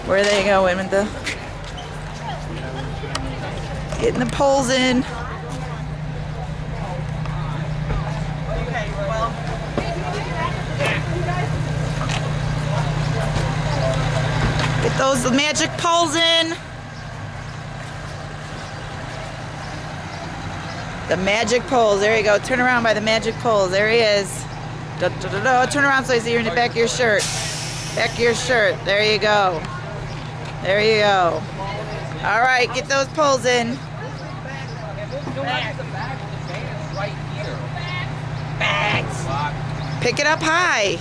Where they going with the getting the poles in? Get those magic poles in. The magic poles. There you go. Turn around by the magic poles. There he is. Da, da, da, da. Turn around so I see you're in the back of your shirt. Back of your shirt. There you go. There you go. All right, get those poles in. Bags. Pick it up high.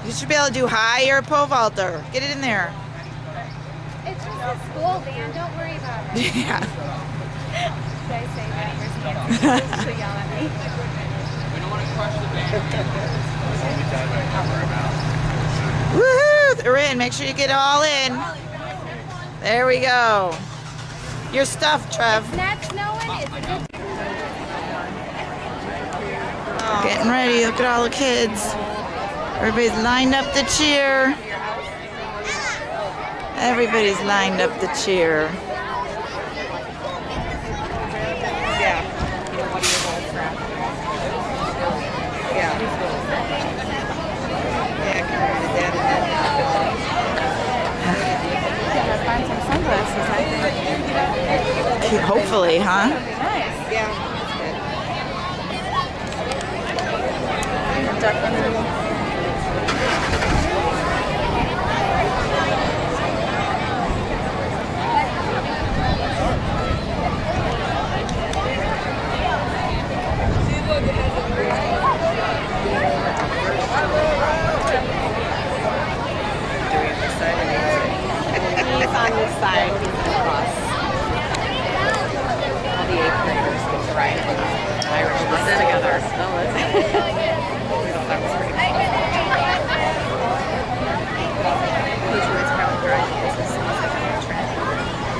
You should be able to do high or pole vaulter. Get it in there. It's just a school, Dan. Don't worry about it. Yeah. Should I say that? Where's Nancy? She'll yell at me. We don't want to crush the band. Woohoo! They're in. Make sure you get it all in. There we go. Your stuff, Trev. It's not snowing. It's a good. Getting ready. Look at all the kids. Everybody's lined up to cheer. Everybody's lined up to cheer. Yeah. You know, what do you hold from? Yeah. Yeah, come on, Dad. Gotta find some sunglasses, I think. Hopefully, huh? Nice. Yeah. Duck under the He's on this side, he's across. All the 8th graders get to ride Irish bus together. Oh, that's it. That was pretty cool. Who's probably driving?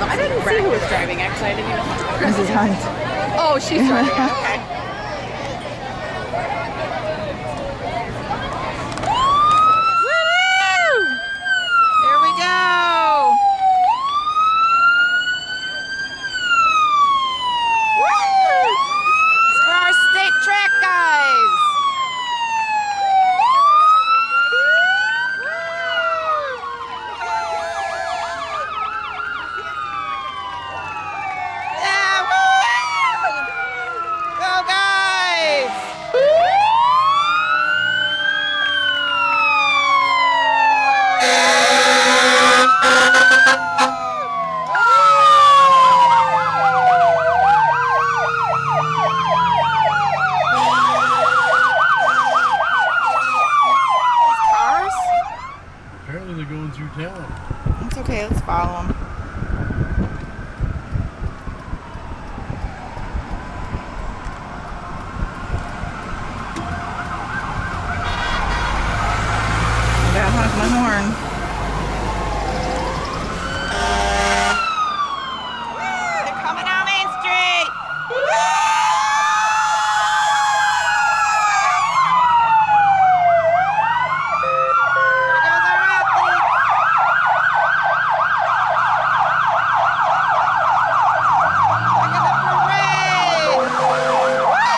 I didn't see who was driving, actually. I didn't even know. Mrs. Hunt. Oh, she's driving. Okay. Here we go. It's for our state track guys. Yeah, woo! Go guys! Cars? Apparently they're going through town. It's okay, let's follow them. I gotta honk my horn. They're coming down Main Street! There goes our athlete! Look at the parade! Woo!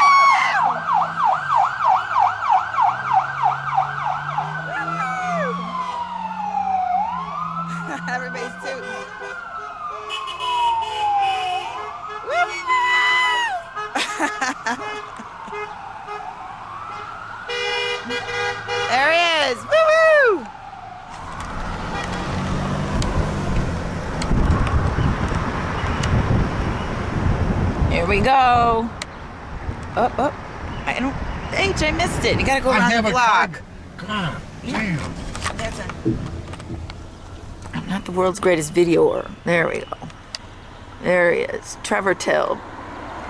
Everybody's tooting. There he is! Woo-woo! Here we go. Oh. I don't. H, I missed it. You gotta go around the block. Come on. Damn. That's it. I'm not the world's greatest videoer. There we go. There he is. Trevor Till.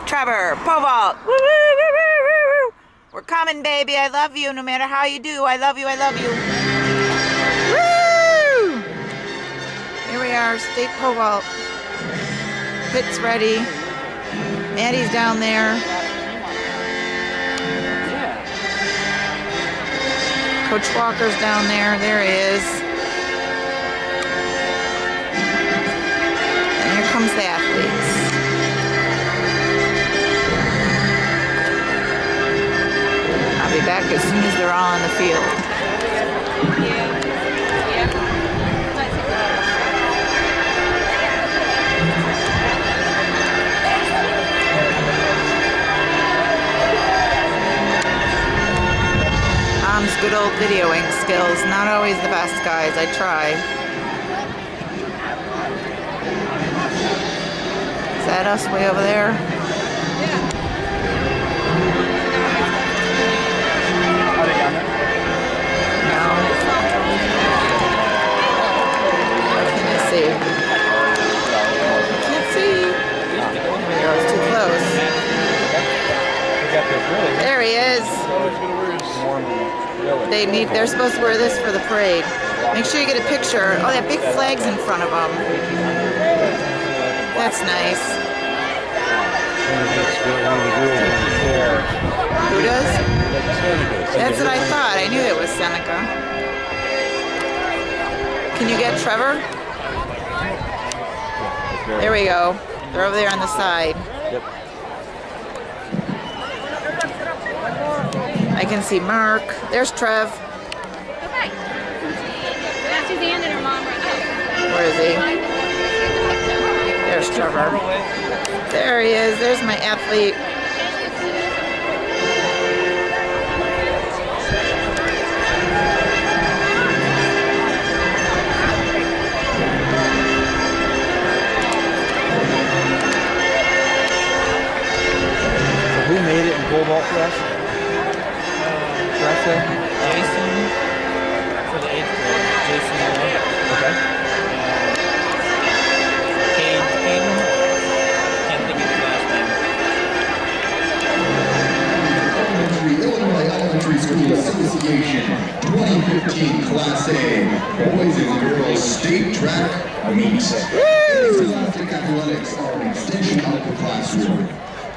Trevor, pole vault. Woo, woo, woo, woo, woo, woo. We're coming, baby. I love you. No matter how you do, I love you. I love you. Woo! Here we are, state pole vault. Pit's ready. Maddie's down there. Coach Walker's down there. There he is. And here comes the athletes. I'll be back as soon as they're all on the field. Mom's good old videoing skills. Not always the best, guys. I try. Is that us way over there? No. Can I see? Can't see. There we go. It's too close. There he is. They're supposed to wear this for the parade. Make sure you get a picture. Oh, that big flag's in front of them. That's nice. Who does? That's what I thought. I knew it was Seneca. Can you get Trevor? There we go. They're over there on the side. Yep. I can see Mark. There's Trev. Okay. That's Suzanne and her mom right now. Where is he? There's Trevor. There he is. There's my athlete. Who made it in pole vault for us? Jason for the 8th grade. Jason Okay. Hayden. Can't think of his last name. Illinois Elementary School Association 2015 Class A Boys and Girls State Track Meet. Scholastic athletics are an extension of the classroom.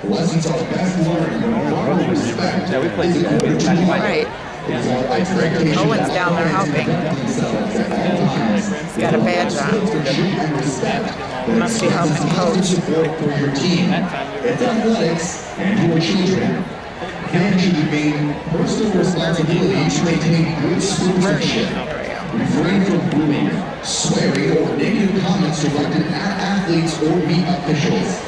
Lessons are best learned when moral respect is in order to Right. Owen's down there helping. He's got a badge on. He must be helping coach. Support for your team. It's athletics and your children. Parents should maintain personal responsibility to maintain good sportsmanship. Refrain from bullying, swearing, or negative comments directed at athletes or meet officials.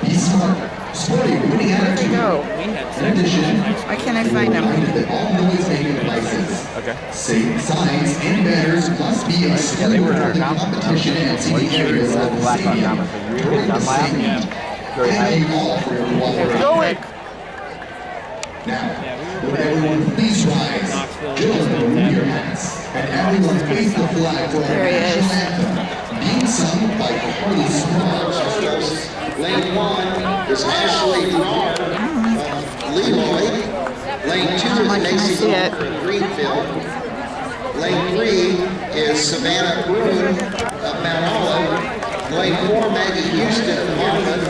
Be smart. Sport a winning attitude. Go. In addition, Why can't I find him? reminded that all noise-making devices, Okay. signs, and banners must be excluded from the competition and seating areas of the stadium during the segment. Thank you all for your cooperation. Now, would everyone please rise? Gentlemen, remove your hats, and everyone face the flag for our There he national is. anthem, being sung by Carly Smalls. Lane 1 is Ashley Leroy. Lane 2 is Macy see it? Greenfield. Lane 3 is Savannah Bruin of Mount Olive. Lane 4, Maggie Houston of Marvin.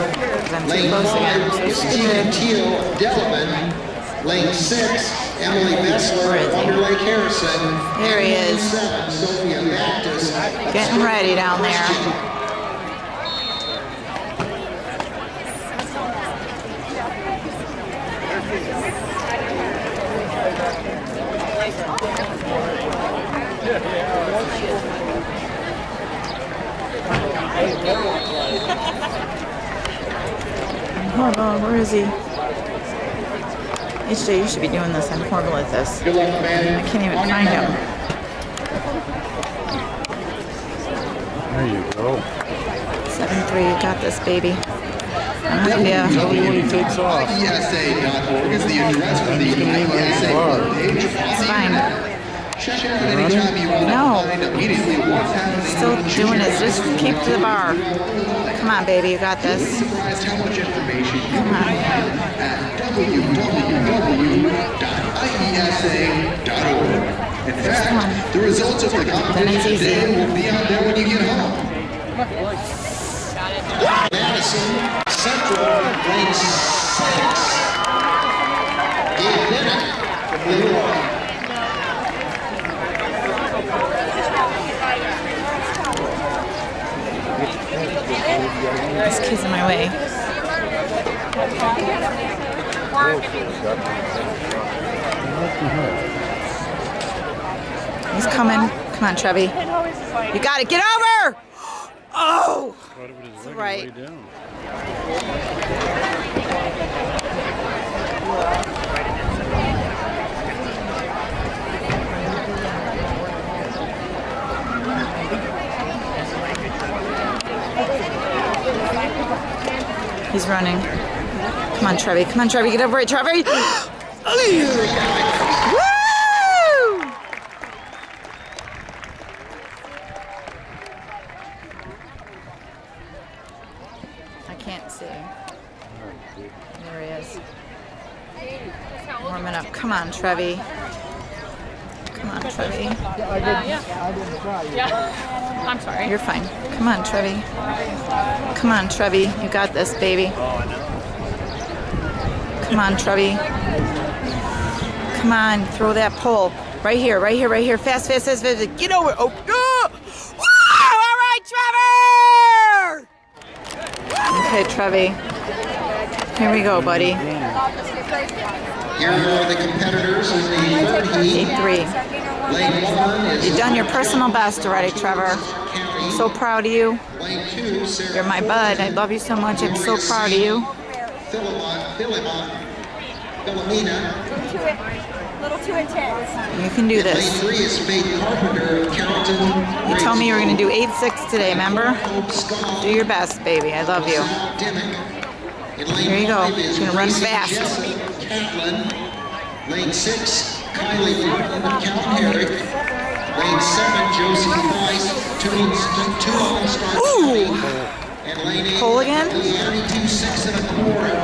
I'm too Lane close again. 5 I'm is so Stephen stupid. Teal of Delavan. Lane 6, Emily Bessler of Wonder Lake Harrison. There he And Lane is. 7, Sophia Baptist. Getting ready down there. Hold on, where is he? HJ, you should be doing this. I'm horrible at this. Good luck, man. I can't even find him. There you go. 7-3, you got this, baby. Yeah. Tell me when he takes off. IESA.org is the address for the IESA webpage. It's fine. Check it out anytime you want to No. find immediately what's happening. Still doing it. Just keep to the bar. Come on, baby, you got this. Surprised how much information you Come can on. find at www.iesa.org. In fact, the results of the competition today will be out there when you get home. Madison Central, lane 6. Gabe Bennett from Leroy. This kid's in my way. He's coming. Come on, Trevi. You got it. Get over! Oh! That's right. He's running. Come on, Trevi. Come on, Trevi. Get over it, Trevi. Woo! I can't see. There he is. Warming up. Come on, Trevi. Come on, Trevi. Yeah. I'm sorry. You're fine. Come on, Trevi. Come on, Trevi. You got this, baby. Come on, Trevi. Come on, throw that pole. Right here, right here, right here. Fast, fast, fast, fast. Get over. Oh, Woo! All right, Trevor! Okay, Trevi. Here we go, buddy. Here are the competitors in the third heat. 8-3. Lane 1 is You've done your personal best already, Trevor. I'm so proud of you. Lane 2, Sarah. You're my bud. I love you so much. I'm so proud of you. Philomena. Little too intense. You can do Lane this. 3 is Faith Carpenter of Carrollton. You told me you were going to do 8-6 today, remember? Do your best, baby. I love you. Here you go. You're going to run fast. Catlin. Lane 6, Kylie Martin of Count Herrick. Lane 7, Josie Price. Two All-Star. Ooh! And lane 8, Pole again? Leanne 2-6 in fourth.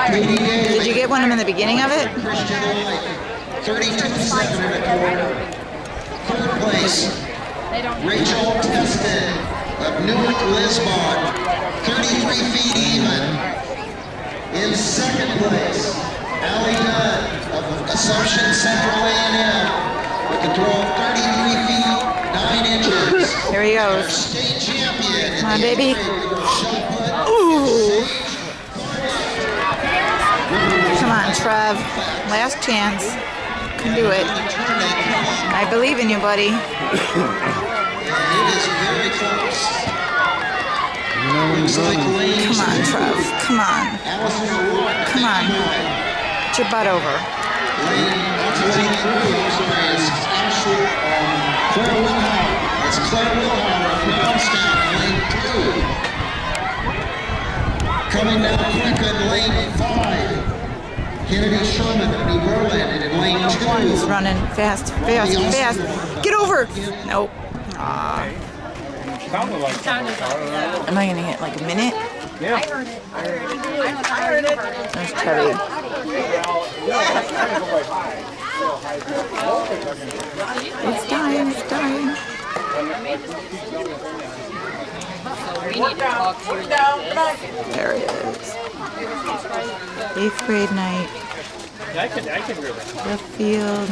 Katie Daly. Did you get one in the beginning of it? Christian Light, 32-7 Third place, Rachel Teston of Newark, Lisbon, 33 feet even. In second place, Allie Dunn of Assumption Central A&M with a throw of 33 feet, 9 inches. Here he goes. State champion. Come on, baby. Ooh. Come on, Trev. Last chance. You can do it. I believe in you, buddy. It is very close. Looks like Lane. Come on, Trev. Come on. Allison Rourke. Come on. Get your butt over. Claire Wilhauer. It's Claire Wilhauer of Brownstown, lane 2. Coming down quick in lane 5. Kennedy Sherman of New Berlin and in lane 2. He's running fast, fast, fast. Get over. Nope. Aw. Am I going to get like a minute? I heard it. There's Trevi. It's dying, it's dying. There it is. 8th grade night. I can grab it. The field.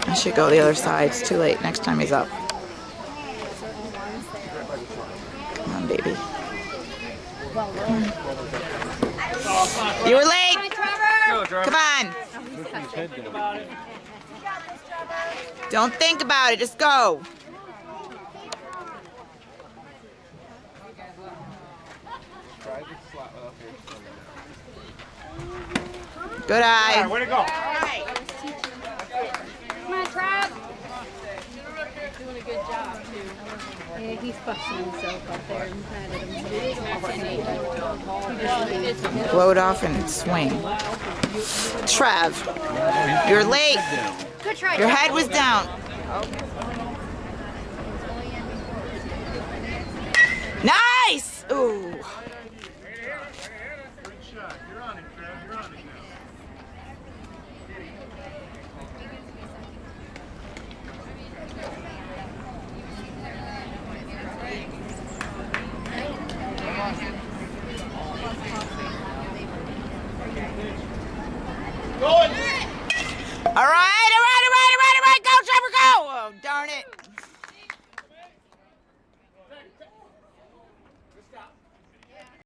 I should go the other side. It's too late. Next time he's up. Come on, baby. Come on. You were late. Come on. Don't think about it. Just go. Good eye. Way to go. Come on, Trav. Doing a good job, too. Yeah, he's busting himself up there and patted him. Blow it off and swing. Trev, you're late. Good try. Your head was down. Nice! Ooh. All right.